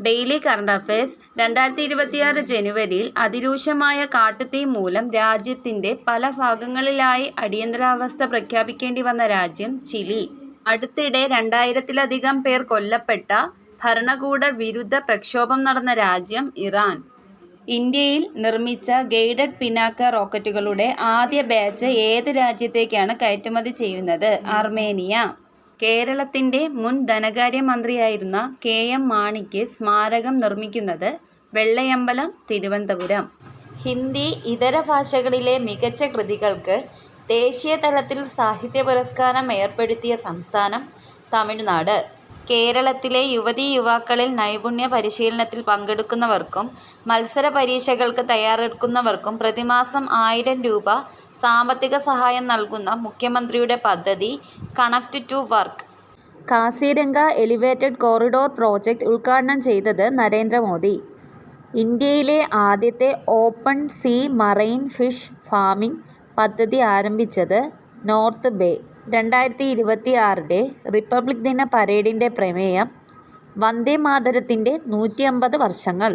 Daily current affairs 2026 ജനുവരിയിൽ അതിരൂക്ഷമായ കാട്ടുതീ മൂലം രാജ്യത്തിന്റെ പല ഭാഗങ്ങളിലായി അടിയന്തരാവസ്ഥ പ്രഖ്യാപിക്കേണ്ടി വന്ന രാജ്യം ചിലി. അടുത്തിടെ 2000-ലധികം പേർ കൊല്ലപ്പെട്ട ഭരണകൂട വിരുദ്ധ പ്രക്ഷോഭം നടന്ന രാജ്യം ഇറാൻ. ഇന്ത്യയിൽ നിർമ്മിച്ച ഗൈഡഡ് പിനാക്ക റോക്കറ്റുകളുടെ ആദ്യ ബാച്ച് ഏത് രാജ്യത്തേക്കാണ് കയറ്റുമതി ചെയ്യുന്നത്? അർമേനിയ. കേരളത്തിന്റെ മുൻ ധനകാര്യമന്ത്രിയായിരുന്ന കെ.എം. മാണിക്ക് സ്മാരകം നിർമ്മിക്കുന്നത് വെള്ളയമ്പലം, തിരുവനന്തപുരം. ഹിന്ദി ഇതര ഭാഷകളിലെ മികച്ച കൃതികൾക്ക് ദേശീയ തലത്തിൽ സാഹിത്യ പുരസ്കാരം ഏർപ്പെടുത്തിയ സംസ്ഥാനം തമിഴ്നാട്. കേരളത്തിലെ യുവതീ-യുവാക്കളിൽ നൈപുണ്യ പരിശീലനത്തിൽ പങ്കെടുക്കുന്നവർക്കും മത്സര പരീക്ഷകൾക്ക് തയ്യാറെടുക്കുന്നവർക്കും പ്രതിമാസം 1000 രൂപ സാമ്പത്തിക സഹായം നൽകുന്ന മുഖ്യമന്ത്രിയുടെ പദ്ധതി connect to work. Kaziranga elevated corridor project ഉദ്ഘാടനം ചെയ്തത് നരേന്ദ്രമോദി. ഇന്ത്യയിലെ ആദ്യത്തെ open sea marine fish farming പദ്ധതി ആരംഭിച്ചത് നോർത്ത് ബേ. 2026 റിപ്പബ്ലിക് ദിന പരേഡിന്റെ പ്രമേയം വന്ദേമാതരത്തിന്റെ 150 വർഷങ്ങൾ.